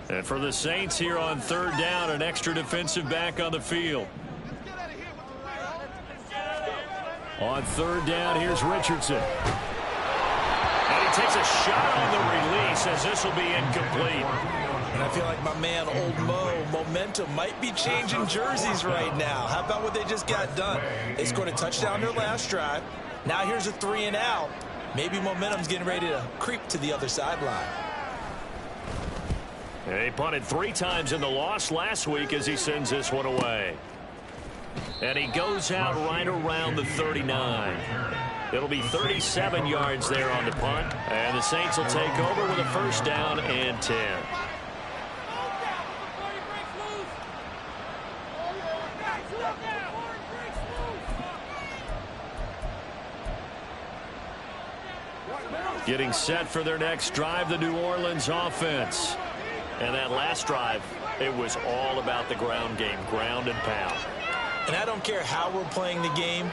And for the Saints here on third down, an extra defensive back on the field. On third down, here's Richardson. And he takes a shot on the release as this will be incomplete. And I feel like my man, Old Mo, momentum might be changing jerseys right now. How about what they just got done? They scored a touchdown their last drive. Now here's a 3 and out. Maybe momentum's getting ready to creep to the other sideline. He punted 3 times in the loss last week as he sends this one away. And he goes out right around the 39. It'll be 37 yards there on the punt. And the Saints will take over with a first down and 10. Getting set for their next drive, the New Orleans offense. And that last drive, it was all about the ground game, ground and pound. And I don't care how we're playing the game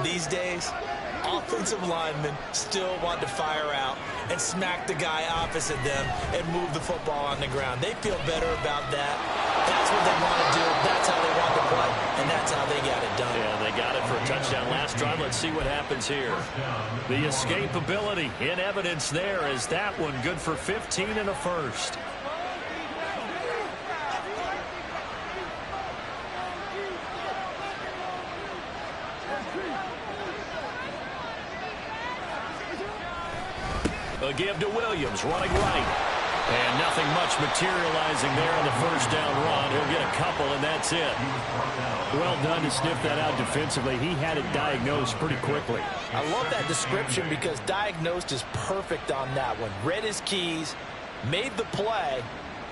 these days, offensive linemen still want to fire out and smack the guy opposite them and move the football on the ground. They feel better about that. That's what they want to do. That's how they want to play, and that's how they got it done. Yeah, they got it for a touchdown last drive. Let's see what happens here. The escapability in evidence there is that one good for 15 and a first. A give to Williams, running right. And nothing much materializing there on the first down run. He'll get a couple, and that's it. Well done to sniff that out defensively. He had it diagnosed pretty quickly. I love that description because diagnosed is perfect on that one. Read his keys, made the play,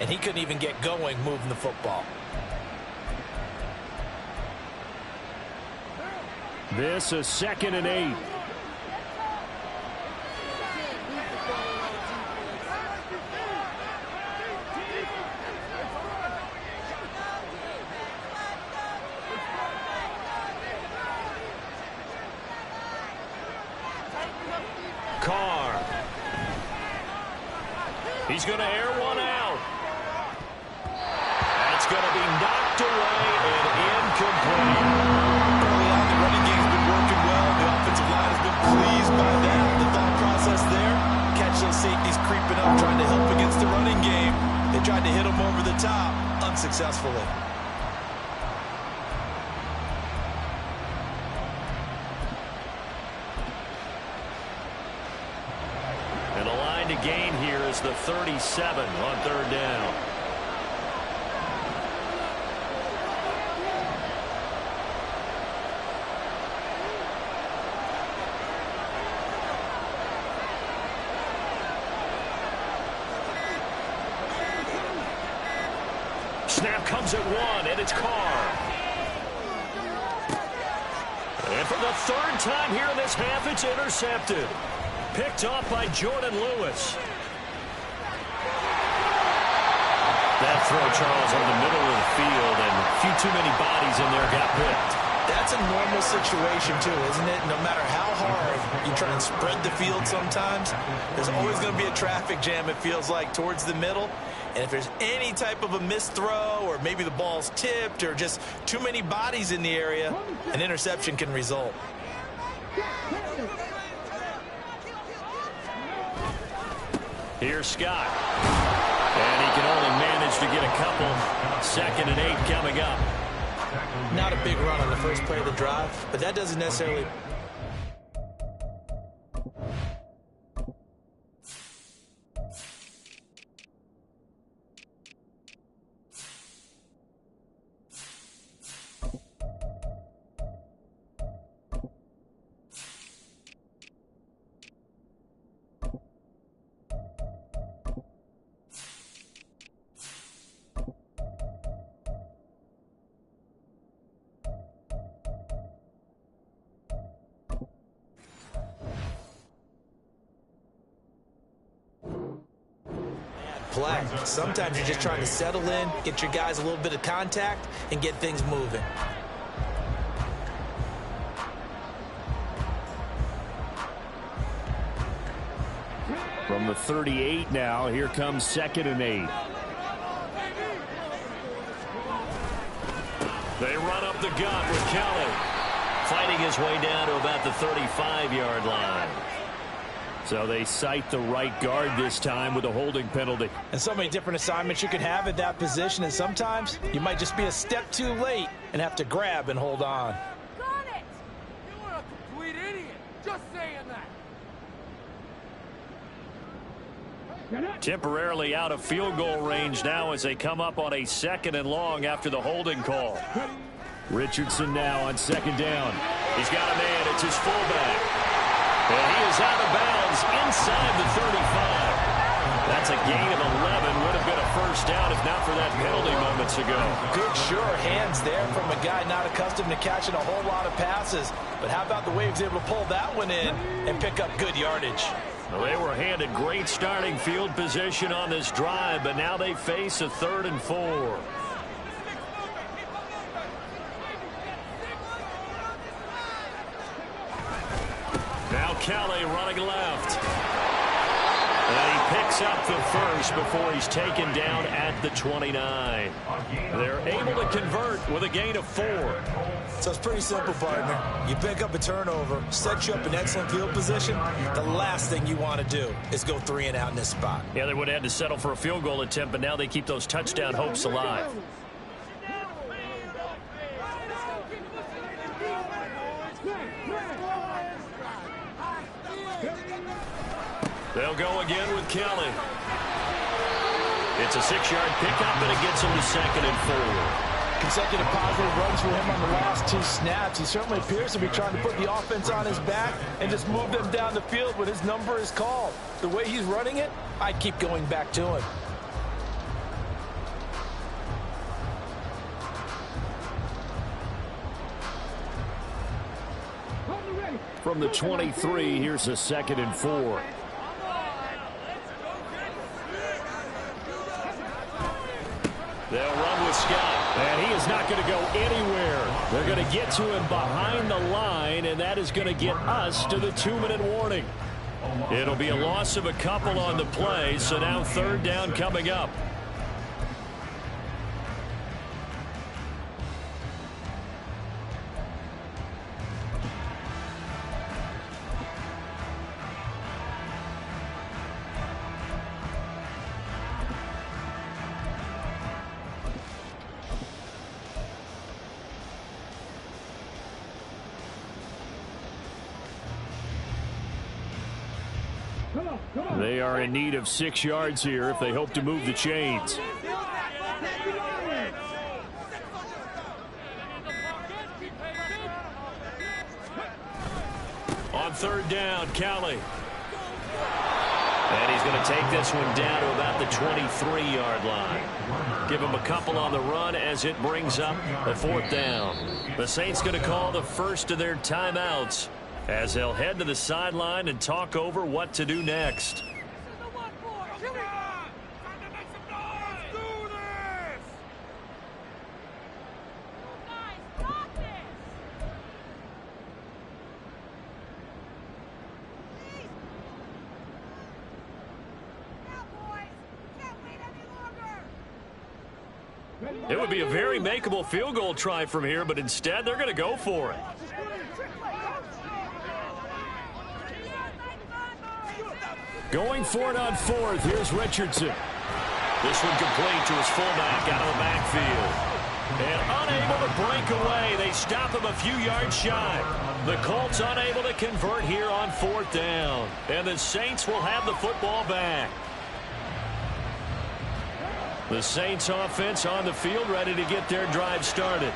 and he couldn't even get going moving the football. This is 2nd and 8. He's going to air one out. That's going to be knocked away and incomplete. Early on, the running game's been working well. The offensive line has been pleased by that. The thought process there, catch those safeties creeping up, trying to help against the running game. They tried to hit them over the top, unsuccessfully. To gain here is the 37 on third down. Snap comes at 1, and it's Carr. And for the 3rd time here in this half, it's intercepted. Picked off by Jordan Lewis. That throw, Charles, on the middle of the field, and a few too many bodies in there got picked. That's a normal situation, too, isn't it? No matter how hard you try and spread the field sometimes, there's always going to be a traffic jam, it feels like, towards the middle. And if there's any type of a missed throw, or maybe the ball's tipped, or just too many bodies in the area, an interception can result. Here's Scott. And he can only manage to get a couple. 2nd and 8 coming up. Not a big run on the first play of the drive, but that doesn't necessarily... play. Sometimes you're just trying to settle in, get your guys a little bit of contact, and get things moving. From the 38 now, here comes 2nd and 8. They run up the gut with Kelly, fighting his way down to about the 35-yard line. So they cite the right guard this time with a holding penalty. And so many different assignments you can have at that position, and sometimes you might just be a step too late and have to grab and hold on. Got it! You are a complete idiot, just saying that. Temporarily out of field goal range now as they come up on a 2nd and long after the holding call. Richardson now on 2nd down. He's got a man. It's his fullback. And he is out of bounds inside the 35. That's a gain of 11. Would have been a first down if not for that penalty moments ago. Good, sure hands there from a guy not accustomed to catching a whole lot of passes. But how about the way he was able to pull that one in and pick up good yardage? Well, they were handed great starting field position on this drive, but now they face a 3rd and 4. Now Kelly running left. And he picks up the first before he's taken down at the 29. They're able to convert with a gain of 4. So it's pretty simple, partner. You pick up a turnover, set you up in excellent field position. The last thing you want to do is go 3 and out in this spot. Yeah, they would have had to settle for a field goal attempt, but now they keep those touchdown hopes alive. They'll go again with Kelly. It's a 6-yard pickup, and it gets him to 2nd and 4. Consecutive positive runs for him on the last 2 snaps. He certainly appears to be trying to put the offense on his back and just move them down the field when his number is called. The way he's running it, I'd keep going back to him. From the 23, here's a 2nd and 4. They'll run with Scott. And he is not going to go anywhere. They're going to get to him behind the line, and that is going to get us to the 2-minute warning. It'll be a loss of a couple on the play, so now 3rd down coming up. They are in need of 6 yards here if they hope to move the chains. On 3rd down, Kelly. And he's going to take this one down to about the 23-yard line. Give him a couple on the run as it brings up a 4th down. The Saints going to call the first of their timeouts as they'll head to the sideline and talk over what to do next. It would be a very makeable field goal try from here, but instead they're going to go for it. Going for it on 4th. Here's Richardson. This one complete to his fullback out of the backfield. And unable to break away. They stop him a few yards shy. The Colts unable to convert here on 4th down. And the Saints will have the football back. The Saints offense on the field ready to get their drive started.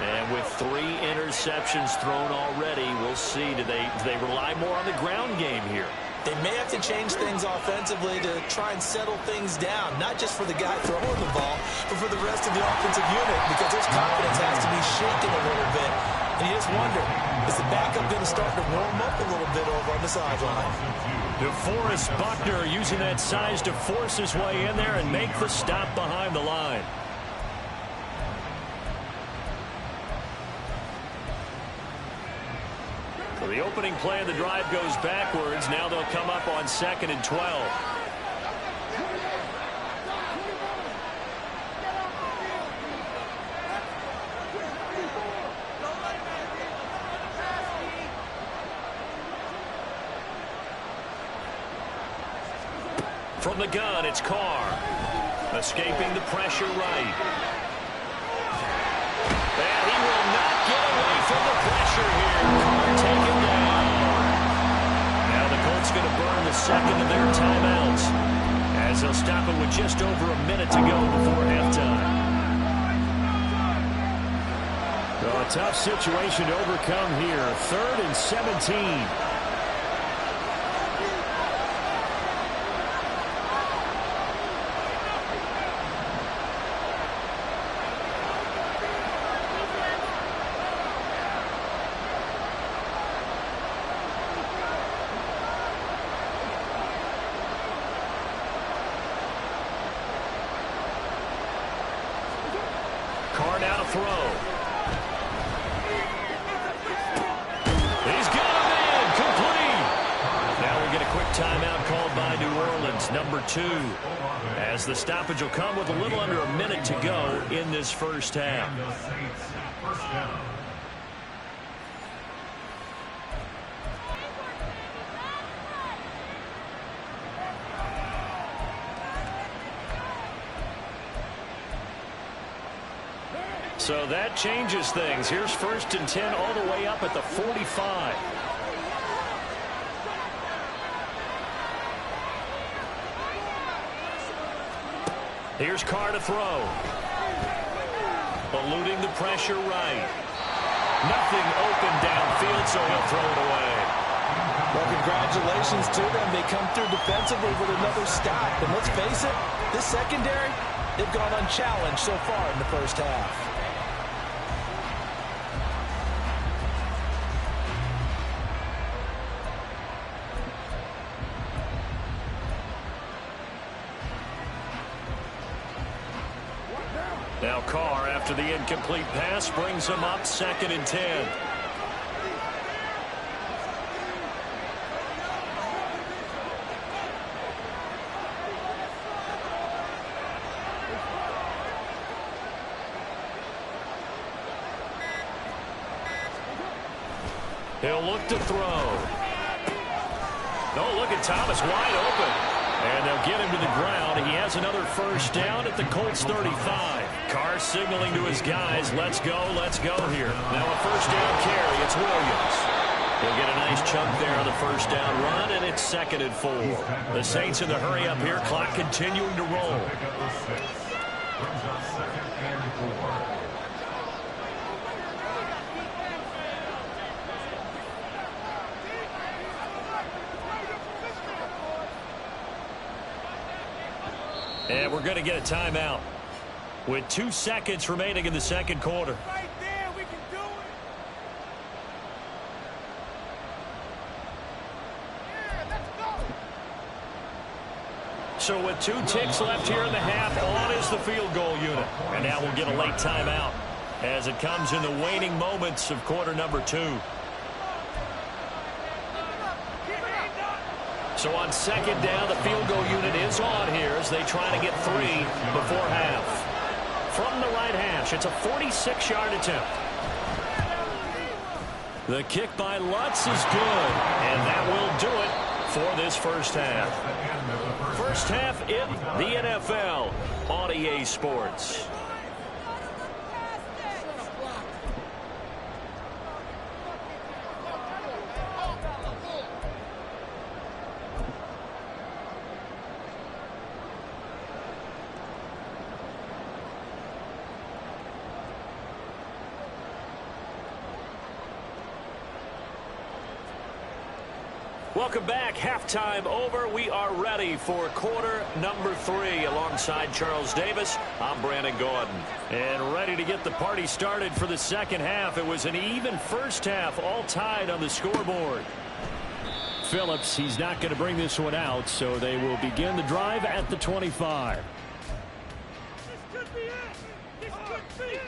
And with 3 interceptions thrown already, we'll see. Do they rely more on the ground game here? They may have to change things offensively to try and settle things down, not just for the guy throwing the ball, but for the rest of the offensive unit, because his confidence has to be shaken a little bit. And you just wonder, is the backup going to start to warm up a little bit over on the sideline? DeForest Buckner using that size to force his way in there and make the stop behind the line. So the opening play of the drive goes backwards. Now they'll come up on 2nd and 12. From the gun, it's Carr. Escaping the pressure right. And he will not get away from the pressure here. Carr taken down. Now the Colts going to burn the second of their timeouts as they'll stop it with just over a minute to go before halftime. Well, a tough situation to overcome here. 3rd and 17. Carr now to throw. He's got him in. Complete. Now we'll get a quick timeout called by New Orleans, number 2. As the stoppage will come with a little under a minute to go in this first half. So that changes things. Here's 1st and 10 all the way up at the 45. Here's Carr to throw. Eluding the pressure right. Nothing open downfield, so he'll throw it away. Well, congratulations to them. They come through defensively with another stop. And let's face it, this secondary, they've gone unchallenged so far in the first half. Now Carr, after the incomplete pass, brings him up 2nd and 10. He'll look to throw. Oh, look at Thomas wide open. And they'll get him to the ground. He has another first down at the Colts 35. Carr signaling to his guys, let's go here. Now a first down carry. It's Williams. He'll get a nice chunk there on the first down run, and it's 2nd and 4. The Saints in the hurry up here. Clock continuing to roll. And we're going to get a timeout with 2 seconds remaining in the second quarter. Right there, we can do it. Yeah, let's go. So with 2 ticks left here in the half, on is the field goal unit. And now we'll get a late timeout as it comes in the waning moments of quarter number 2. So on 2nd down, the field goal unit is on here as they try to get 3 before half. From the right hash, it's a 46-yard attempt. The kick by Lutz is good, and that will do it for this first half. First half in the NFL on EA Sports. Welcome back. Halftime over. We are ready for quarter number 3. Alongside Charles Davis, I'm Brandon Gordon. And ready to get the party started for the second half. It was an even first half, all tied on the scoreboard. Phillips, he's not going to bring this one out, so they will begin the drive at the 25. This could be it. This could be it.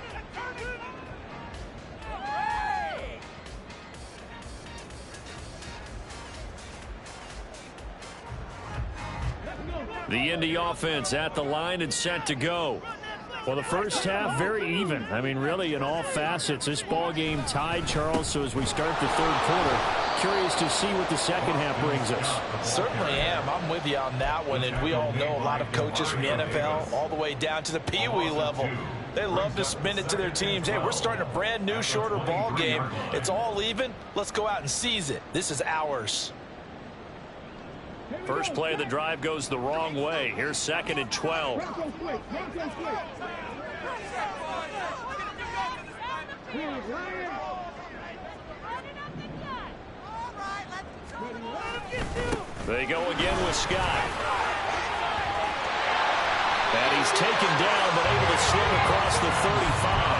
The Indy offense at the line and set to go. Well, the first half, very even. I mean, really, in all facets. This ball game tied, Charles, so as we start the third quarter, curious to see what the second half brings us. Certainly am. I'm with you on that one, and we all know a lot of coaches from the NFL all the way down to the Pee Wee level. They love to spin it to their teams. Hey, we're starting a brand new, shorter ball game. It's all even. Let's go out and seize it. This is ours. First play of the drive goes the wrong way. Here's 2nd and 12. They go again with Scott. And he's taken down, but able to slip across the 35.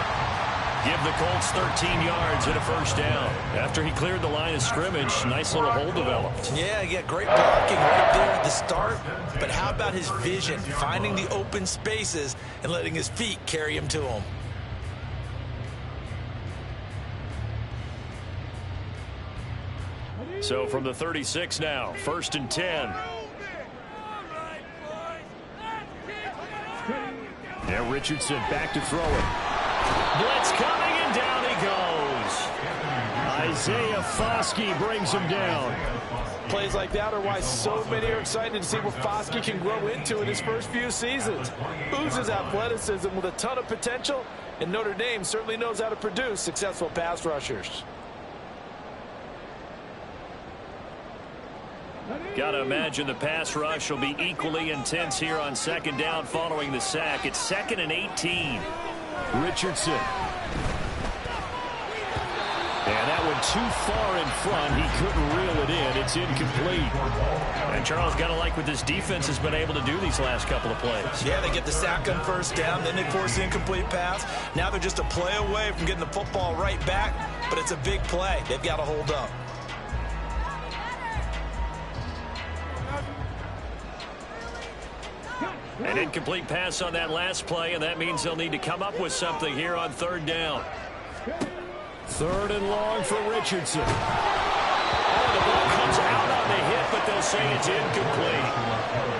Give the Colts 13 yards and a first down. After he cleared the line of scrimmage, nice little hole developed. Yeah, great blocking right there at the start. But how about his vision, finding the open spaces and letting his feet carry him to him? So from the 36 now, 1st and 10. Yeah, Richardson back to throw it. Blitz coming, and down he goes. Isaiah Foskey brings him down. Plays like that are why so many are excited to see what Foskey can grow into in his first few seasons. Oozes athleticism with a ton of potential, and Notre Dame certainly knows how to produce successful pass rushers. Got to imagine the pass rush will be equally intense here on 2nd down following the sack. It's 2nd and 18. Richardson. And that one too far in front. He couldn't reel it in. It's incomplete. And Charles, got to like what this defense has been able to do these last couple of plays. Yeah, they get the sack on 1st down, then they force the incomplete pass. Now they're just a play away from getting the football right back, but it's a big play. They've got to hold up. An incomplete pass on that last play, and that means they'll need to come up with something here on 3rd down. 3rd and long for Richardson. Oh, the ball comes out on the hit, but they'll say it's incomplete.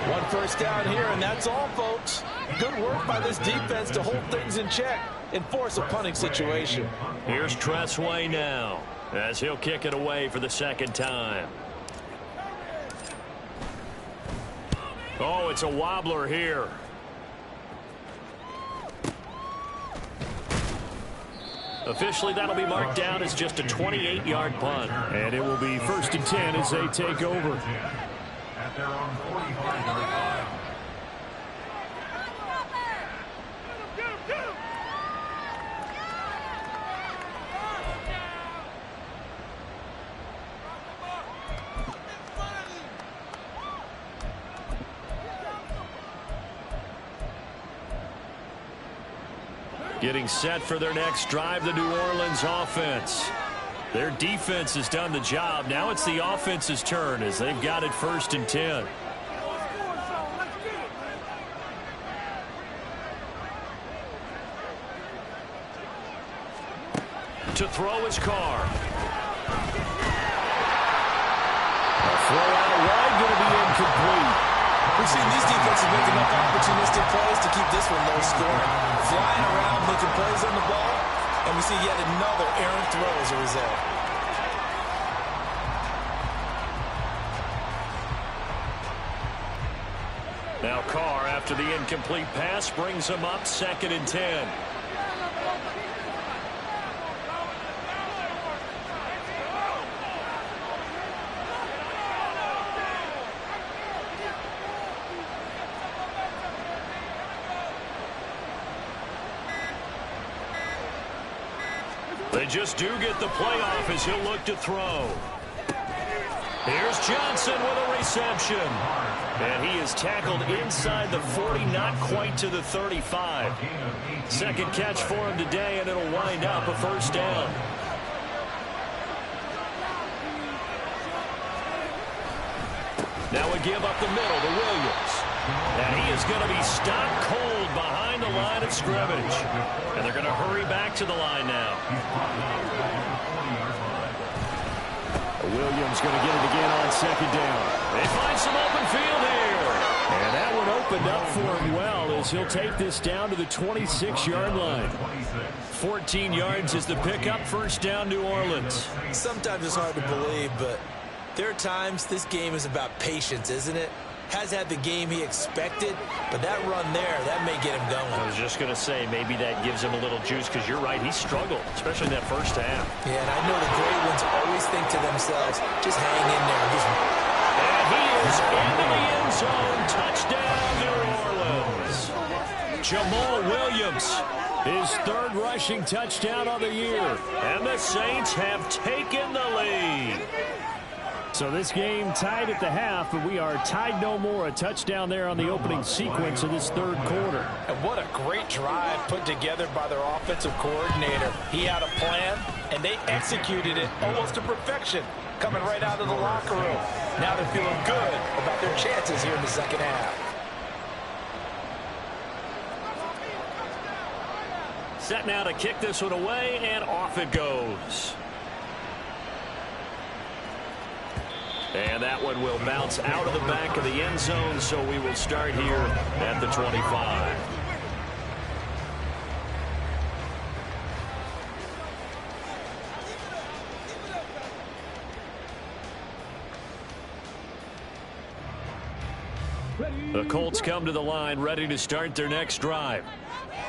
1 first down here, and that's all, folks. Good work by this defense to hold things in check and force a punting situation. Here's Tressway now, as he'll kick it away for the 2nd time. Oh, it's a wobbler here. Officially, that'll be marked down as just a 28-yard punt. And it will be 1st and 10 as they take over. At their own 45-yard line. Getting set for their next drive, the New Orleans offense. Their defense has done the job. Now it's the offense's turn as they've got it 1st and 10. To throw his Carr. A throw out wide, going to be incomplete. We've seen these defenses make enough opportunistic plays to keep this one low scoring. Flying around, making plays on the ball, and we see yet another errant throw as a result. Now Carr, after the incomplete pass, brings him up 2nd and 10. They just do get the playoff as he'll look to throw. Here's Johnson with a reception. And he is tackled inside the 40, not quite to the 35. 2nd catch for him today, and it'll wind up a 1st down. Now a give up the middle to Williams. And he is going to be stopped cold behind the line of scrimmage. And they're going to hurry back to the line now. Williams going to get it again on 2nd down. They find some open field here. And that one opened up for him well as he'll take this down to the 26-yard line. 14 yards is the pickup. First down, New Orleans. Sometimes it's hard to believe, but there are times this game is about patience, isn't it? Has had the game he expected, but that run there, that may get him going. I was just going to say, maybe that gives him a little juice, because you're right, he struggled, especially in that first half. Yeah, and I know the great ones always think to themselves, just hang in there. And he is into the end zone. Touchdown, New Orleans. Jamal Williams, his third rushing touchdown of the year. And the Saints have taken the lead. So this game tied at the half, but we are tied no more. A touchdown there on the opening sequence of this third quarter. And what a great drive put together by their offensive coordinator. He had a plan, and they executed it almost to perfection, coming right out of the locker room. Now they're feeling good about their chances here in the second half. Set now to kick this one away, and off it goes. And that one will bounce out of the back of the end zone, so we will start here at the 25. The Colts come to the line ready to start their next drive.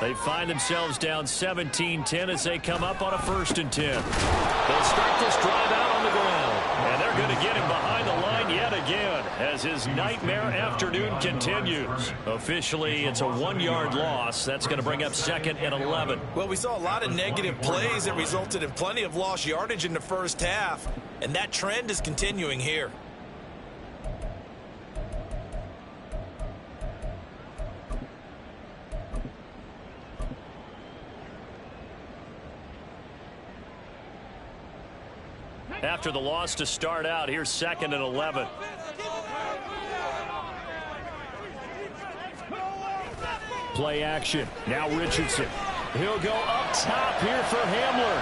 They find themselves down 17-10 as they come up on a 1st and 10. They'll start this drive out on the ground, and they're going to get him behind the line yet again as his nightmare afternoon continues. Officially, it's a 1-yard loss. That's going to bring up 2nd and 11. Well, we saw a lot of negative plays that resulted in plenty of lost yardage in the first half, and that trend is continuing here. After the loss to start out, here's 2nd and 11. Play action. Now Richardson. He'll go up top here for Hamler.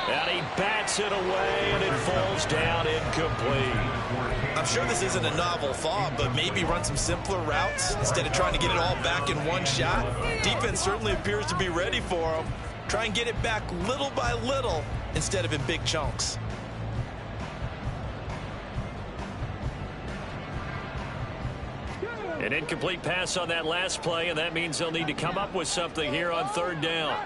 And he bats it away, and it falls down incomplete. I'm sure this isn't a novel thought, but maybe run some simpler routes instead of trying to get it all back in one shot. Defense certainly appears to be ready for him. Try and get it back little by little instead of in big chunks. An incomplete pass on that last play, and that means they'll need to come up with something here on 3rd down.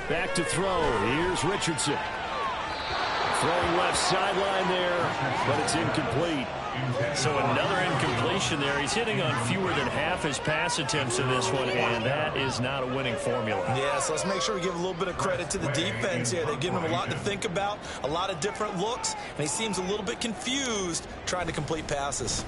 Back to throw. Here's Richardson. Throwing left sideline there, but it's incomplete. So another incompletion there. He's hitting on fewer than half his pass attempts in this one, and that is not a winning formula. Yeah, so let's make sure we give a little bit of credit to the defense here. They've given him a lot to think about, a lot of different looks, and he seems a little bit confused trying to complete passes.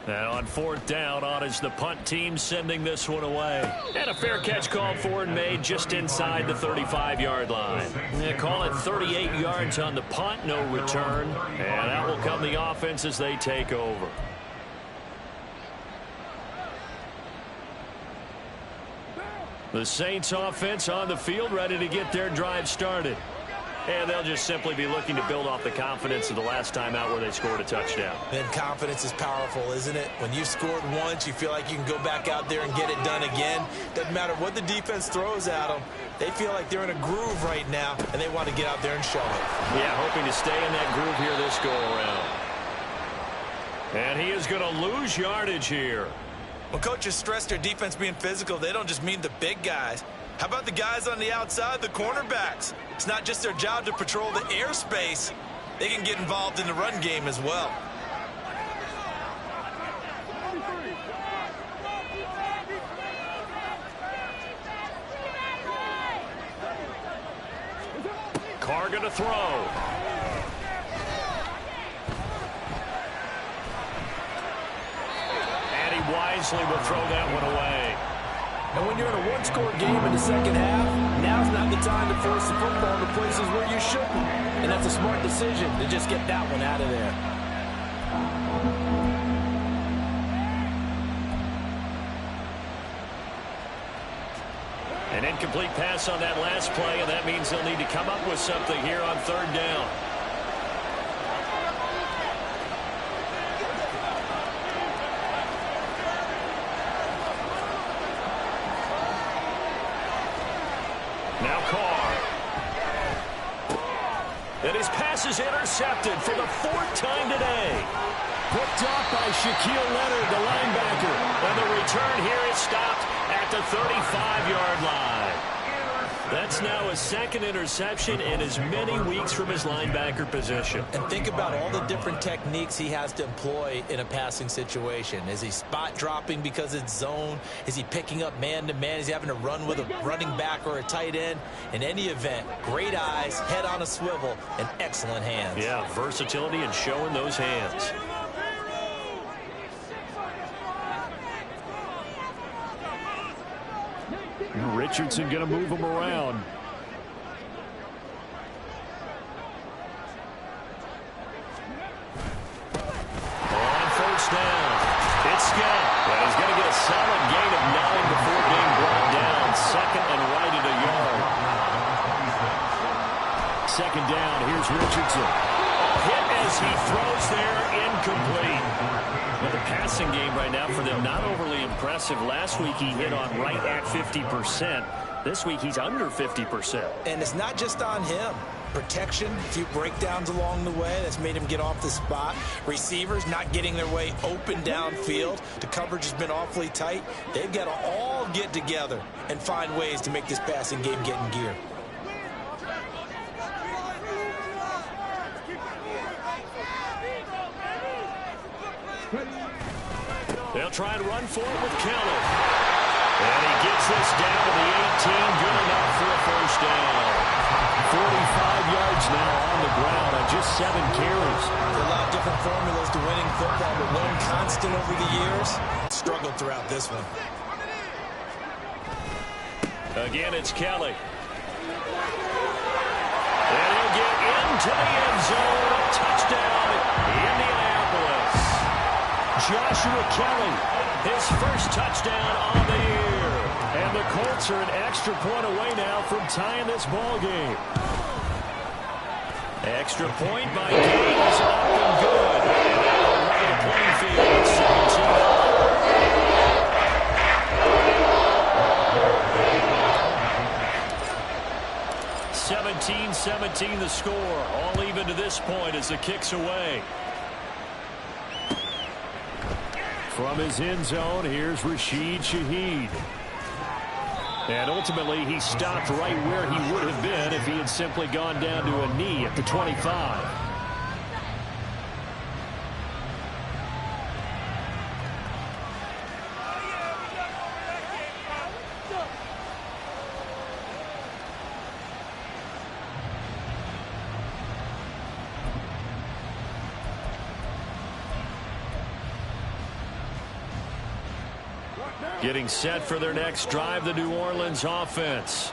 And on 4th down, on is the punt team sending this one away. And a fair catch called for and made just inside the 35-yard line. They call it 38 yards on the punt, no return. And out will come the offense as they take over. The Saints offense on the field ready to get their drive started. And they'll just simply be looking to build off the confidence of the last time out where they scored a touchdown. And confidence is powerful, isn't it? When you've scored once, you feel like you can go back out there and get it done again. Doesn't matter what the defense throws at them. They feel like they're in a groove right now, and they want to get out there and show it. Yeah, hoping to stay in that groove here this go-around. And he is going to lose yardage here. When coaches stress their defense being physical, they don't just mean the big guys. How about the guys on the outside, the cornerbacks? It's not just their job to patrol the airspace. They can get involved in the run game as well. Carr going to throw. And he wisely will throw that one away. And when you're in a one-score game in the second half, now's not the time to force the football to places where you shouldn't. And that's a smart decision to just get that one out of there. An incomplete pass on that last play, and that means they'll need to come up with something here on third down. Now Carr. And his pass is intercepted for the fourth time today. Picked off by Shaquille Leonard, the linebacker. And the return here is stopped at the 35-yard line. That's now a second interception in as many weeks from his linebacker position. And think about all the different techniques he has to employ in a passing situation. Is he spot dropping because it's zone? Is he picking up man-to-man? Is he having to run with a running back or a tight end? In any event, great eyes, head on a swivel, and excellent hands. Yeah, versatility and showing those hands. Richardson going to move him around. On first down, it's Scott. And he's going to get a solid gain of 9 before being brought down. Second and right at a yard. Second down, here's Richardson. Hit as he throws there, incomplete. Well, the passing game right now for them, not overly impressive. Last week he hit on right at 50%. This week he's under 50%. And it's not just on him. Protection, a few breakdowns along the way that's made him get off the spot. Receivers not getting their way open downfield. The coverage has been awfully tight. They've got to all get together and find ways to make this passing game get in gear. They'll try and run for it with Kelly. And he gets this down to the 18. Good enough for a first down. 45 yards now on the ground on just 7 carries. There are a lot of different formulas to winning football, but one constant over the years, struggled throughout this one. Again, it's Kelly. And he'll get into the end zone. Touchdown, Indianapolis. Joshua Kelly, his first touchdown on the year. And the Colts are an extra point away now from tying this ball game. Extra point by Gaines, up and good. And now a level playing field, 17-17 the score. All even to this point as the kick's away. From his end zone, here's Rashid Shaheed. And ultimately, he stopped right where he would have been if he had simply gone down to a knee at the 25. Getting set for their next drive, the New Orleans offense.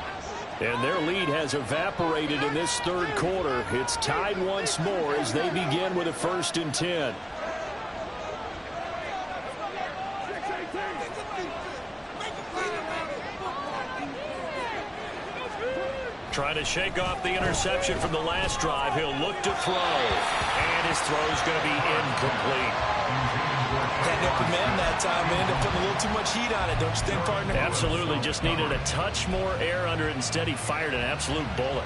And their lead has evaporated in this third quarter. It's tied once more as they begin with a 1st and 10. Trying to shake off the interception from the last drive. He'll look to throw. And his throw's going to be incomplete. Had upper man that time and ended up putting a little too much heat on it, don't you think, partner? Absolutely. Just needed a touch more air under it. Instead, he fired an absolute bullet.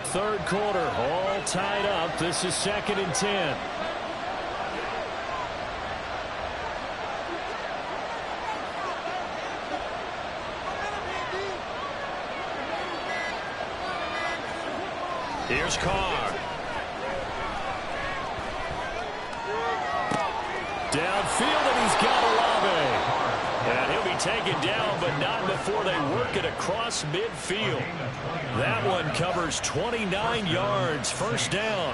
Third quarter, all tied up. This is 2nd and 10. Here's Carr. Downfield, and he's got Olave. And he'll be taken down, but not before they work it across midfield. That one covers 29 yards. First down.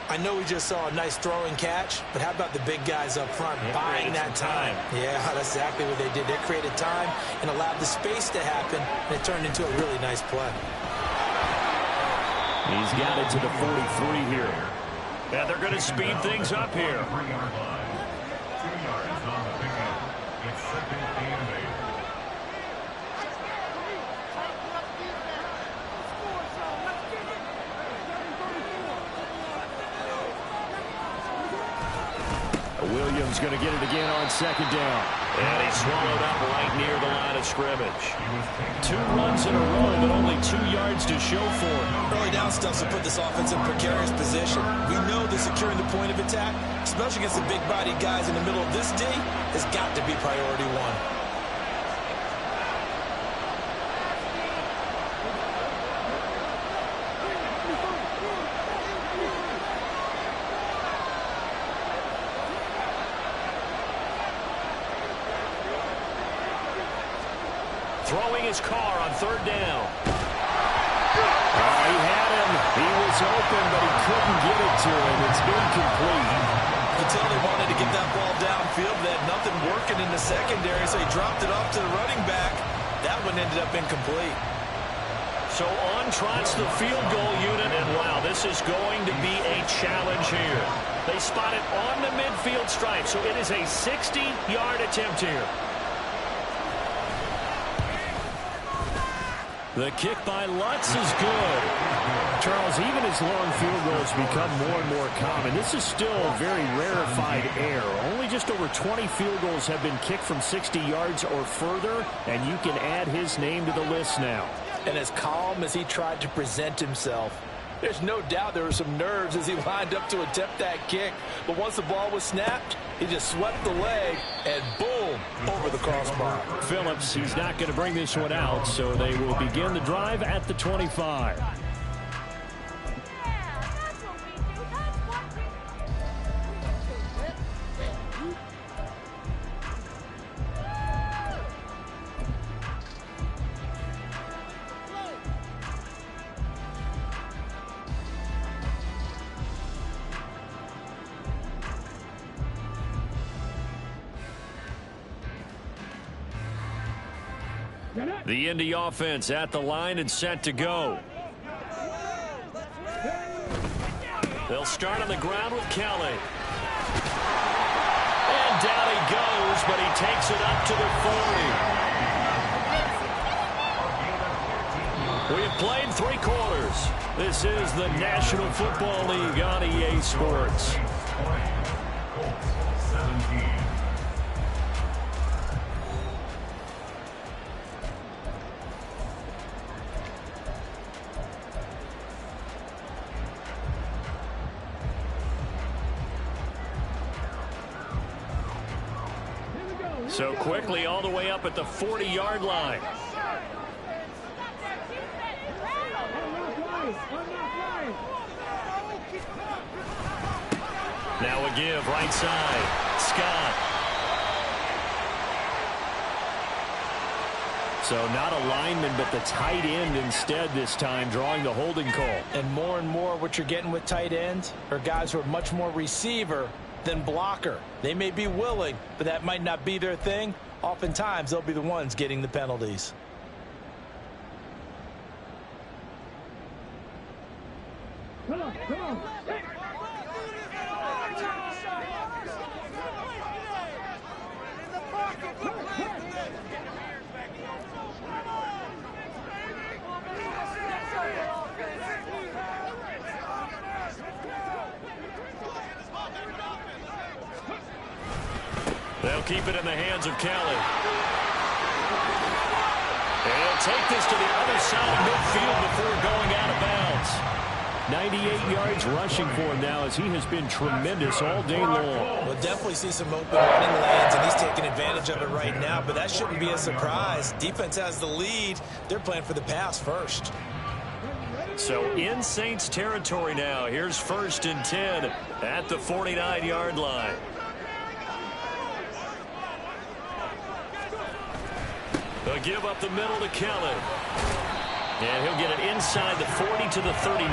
I know we just saw a nice throwing catch, but how about the big guys up front buying that time? Yeah, that's exactly what they did. They created time and allowed the space to happen, and it turned into a really nice play. He's got it to the 43 here. And they're going to speed things up here. 3-yard line. 2 yards on the pickup. It's second and 8. Williams going to get it again on second down. And he's swallowed up right near the line of scrimmage. 2 runs in a row, but only 2 yards to show for it. Early down stuff will put this offense in precarious position. We know that securing the point of attack, especially against the big-bodied guys in the middle of this D, has got to be priority 1. Throwing his car on third down. He had him. He was open, but he couldn't get it to him. It's incomplete. You can tell they wanted to get that ball downfield. They had nothing working in the secondary, so he dropped it off to the running back. That one ended up incomplete. So on trots the field goal unit, and wow, this is going to be a challenge here. They spot it on the midfield stripe, so it is a 60-yard attempt here. The kick by Lutz is good. Charles, even as long field goals become more and more common, this is still a very rarefied air. Only just over 20 field goals have been kicked from 60 yards or further, and you can add his name to the list now. And as calm as he tried to present himself, there's no doubt there were some nerves as he lined up to attempt that kick. But once the ball was snapped, he just swept the leg and boom, over the crossbar. Phillips, he's not going to bring this one out, so they will begin the drive at the 25. The Indy offense at the line and set to go. They'll start on the ground with Kelly. And down he goes, but he takes it up to the 40. We have played 3 quarters. This is the National Football League on EA Sports. So quickly all the way up at the 40-yard line. Now a give right side. Scott. So not a lineman, but the tight end instead this time, drawing the holding call. And more what you're getting with tight ends are guys who are much more receiver than blocker. They may be willing, but that might not be their thing. Oftentimes, they'll be the ones getting the penalties. Come on. They'll keep it in the hands of Kelly. And he'll take this to the other side of midfield before going out of bounds. 98 yards rushing for him now as he has been tremendous all day long. We'll definitely see some open running lanes, and he's taking advantage of it right now, but that shouldn't be a surprise. Defense has the lead. They're playing for the pass first. So in Saints territory now. Here's 1st and 10 at the 49-yard line. They'll give up the middle to Kelly. And he'll get it inside the 40 to the 39.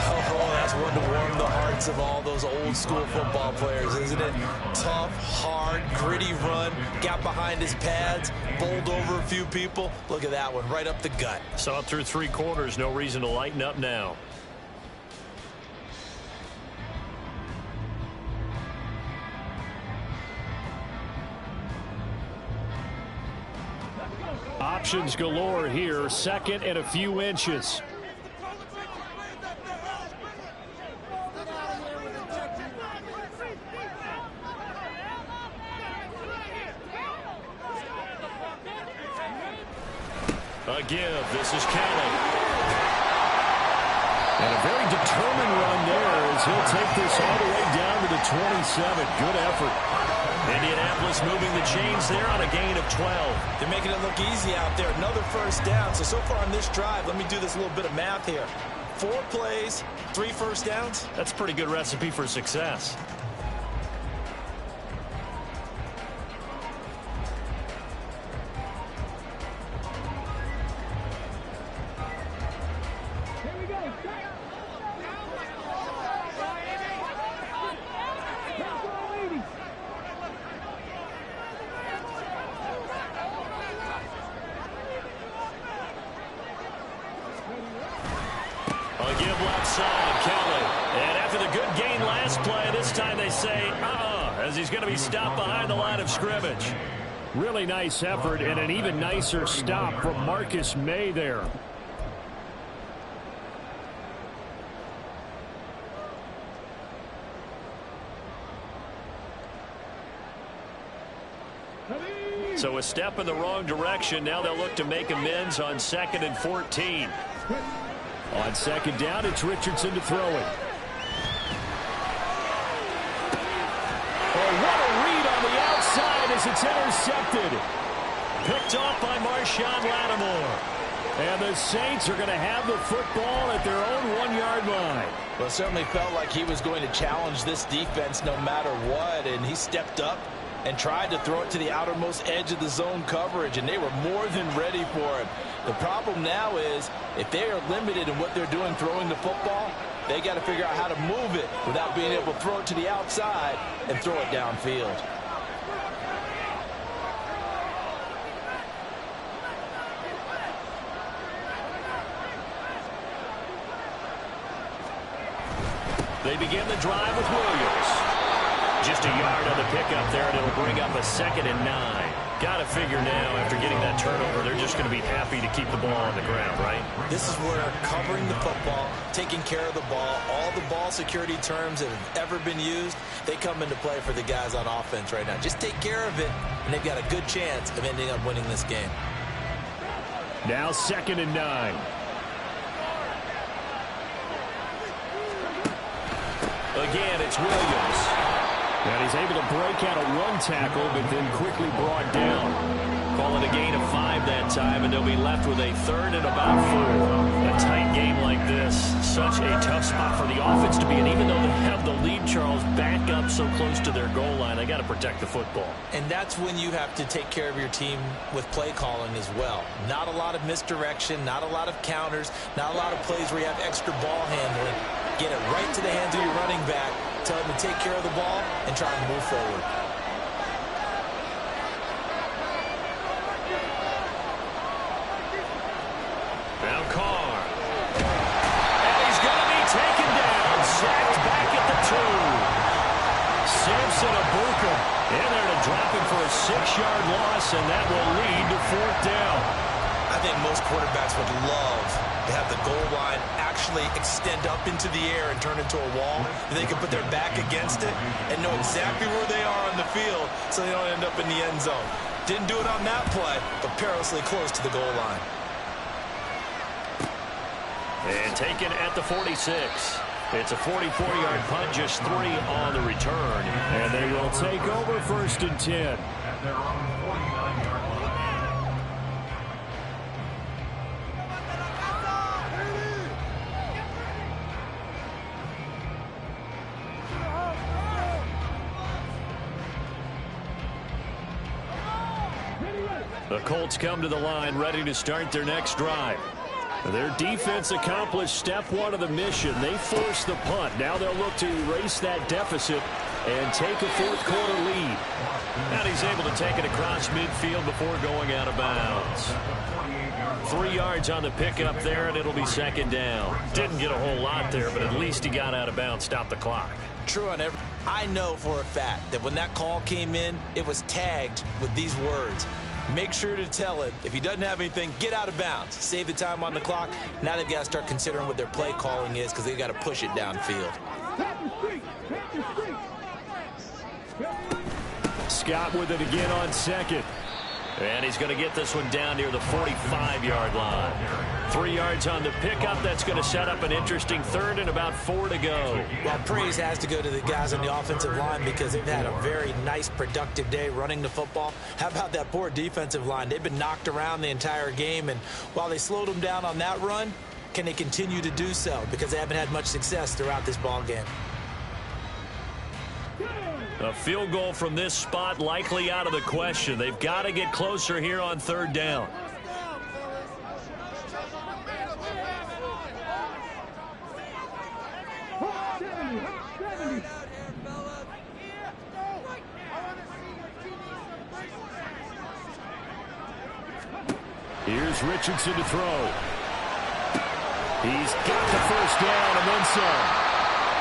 Oh, that's one to warm the hearts of all those old school football players, isn't it? Tough, hard, gritty run, got behind his pads, bowled over a few people. Look at that one, right up the gut. Saw it through 3 quarters, no reason to lighten up now. Options galore here, 2nd and a few inches. A give. This is Kelly. And a very determined run there as he'll take this all the way down to the 27. Good effort. Indianapolis moving the chains there on a gain of 12. They're making it look easy out there. Another first down. So far on this drive, let me do this little bit of math here. 4 plays, 3 first downs. That's a pretty good recipe for success. A give left side, Kelly. And after the good gain last play, this time they say, as he's going to be stopped behind the line of scrimmage. Really nice effort and an even nicer stop from Marcus May there. So a step in the wrong direction. Now they'll look to make amends on 2nd and 14. On 2nd down, it's Richardson to throw it. Oh, what a read on the outside as it's intercepted. Picked off by Marshawn Lattimore. And the Saints are going to have the football at their own 1-yard line. Well, it certainly felt like he was going to challenge this defense no matter what, and he stepped up and tried to throw it to the outermost edge of the zone coverage, and they were more than ready for him. The problem now is if they are limited in what they're doing throwing the football, they got to figure out how to move it without being able to throw it to the outside and throw it downfield. They begin the drive with Williams. Just a yard on the pickup there, and it'll bring up a 2nd and 9. Got to figure now, after getting that turnover, they're just going to be happy to keep the ball on the ground, right? This is where covering the football, taking care of the ball, all the ball security terms that have ever been used, they come into play for the guys on offense right now. Just take care of it, and they've got a good chance of ending up winning this game. Now 2nd and 9. Again, it's Williams. And he's able to break out of 1 tackle, but then quickly brought down. Call it a gain of 5 that time, and they'll be left with a 3rd and about 4. A tight game like this, such a tough spot for the offense to be in. Even though they have the lead, Charles, back up so close to their goal line, they got to protect the football. And that's when you have to take care of your team with play calling as well. Not a lot of misdirection, not a lot of counters, not a lot of plays where you have extra ball handling. Get it right to the hands of your running back, tell him to take care of the ball, and try and move forward. Now Carr. And he's going to be taken down, sacked back at the 2. Samson Abuka in there to drop him for a 6-yard loss, and that will lead to 4th down. I think most quarterbacks would love to have the goal line actually extend up into the air and turn into a wall, and they can put their back against it and know exactly where they are on the field so they don't end up in the end zone. Didn't do it on that play, but perilously close to the goal line. And taken at the 46. It's a 44-yard punt, just 3 on the return. And they will take over 1st and 10. At their own 49-yard line. The Colts come to the line, ready to start their next drive. Their defense accomplished step one of the mission. They forced the punt. Now they'll look to erase that deficit and take a fourth-quarter lead. And he's able to take it across midfield before going out of bounds. 3 yards on the pickup there, and it'll be second down. Didn't get a whole lot there, but at least he got out of bounds, stopped the clock. True on every. I know for a fact that when that call came in, it was tagged with these words. Make sure to tell him, if he doesn't have anything, get out of bounds. Save the time on the clock. Now they've got to start considering what their play calling is because they've got to push it downfield. Scott with it again on second. And he's going to get this one down near the 45-yard line. 3 yards on the pickup. That's going to set up an interesting third and about 4 to go. Well, praise has to go to the guys on the offensive line because they've had a very nice, productive day running the football. How about that poor defensive line? They've been knocked around the entire game, and while they slowed them down on that run, can they continue to do so? Because they haven't had much success throughout this ball game. A field goal from this spot likely out of the question. They've got to get closer here on third down. Here's Richardson to throw. He's got the first down and then some.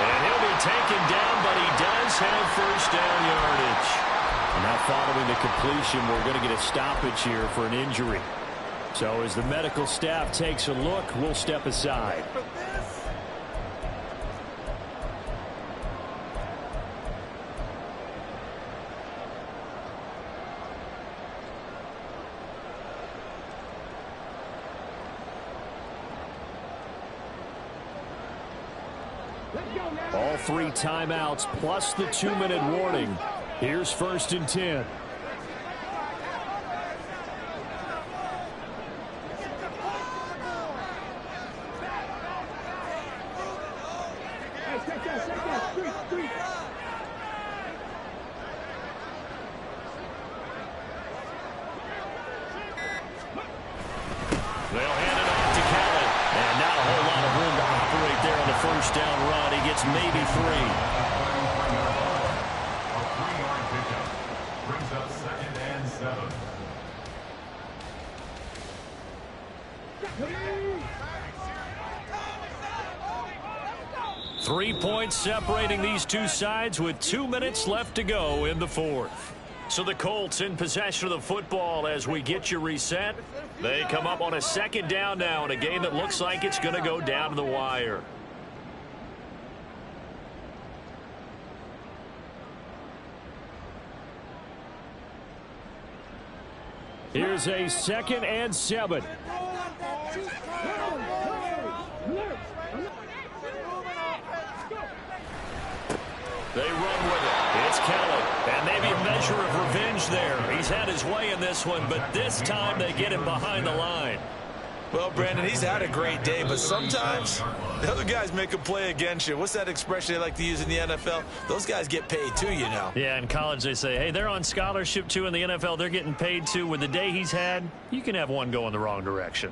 And he'll be taken down, but he does have first down yardage. Now following the completion, we're going to get a stoppage here for an injury. So as the medical staff takes a look, we'll step aside. All 3 timeouts plus the 2-minute warning. Here's 1st and 10. They'll hand it off to Kelly. And not a whole lot of room to operate there on the first down run. He gets maybe 3. A 3-yard pickup brings up 2nd and 7. Three points separating these two sides with 2 minutes left to go in the fourth. So the Colts in possession of the football as we get you reset. They come up on a second down now in a game that looks like it's going to go down to the wire. Here's a 2nd and 7. They run with it. It's Kelly. And maybe a measure of revenge there. He's had his way in this one, but this time they get him behind the line. Well, Brandon, he's had a great day, but sometimes the other guys make a play against you. What's that expression they like to use in the NFL? Those guys get paid too, you know. Yeah, in college they say, hey, they're on scholarship too. In the NFL, they're getting paid too. With the day he's had, you can have one go in the wrong direction.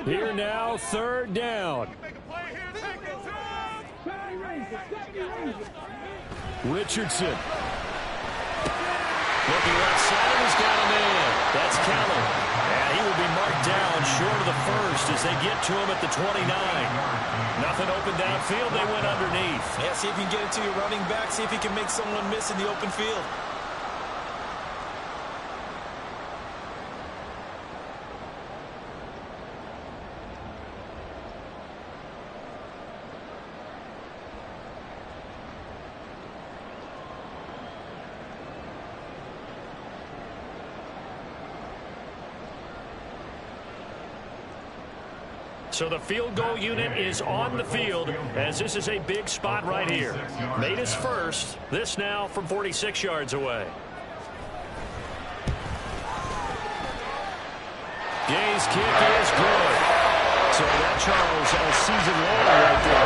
Here now, 3rd down. Richardson. Looking right side, he's got a man. That's Kelly. And he will be marked down short of the first as they get to him at the 29. Nothing open downfield. They went underneath. Yeah, see if you can get it to your running back. See if you can make someone miss in the open field. So the field goal unit is on the field as this is a big spot right here. Made his first. This now from 46 yards away. Gay's kick is good. So that, Charles, a season long right there.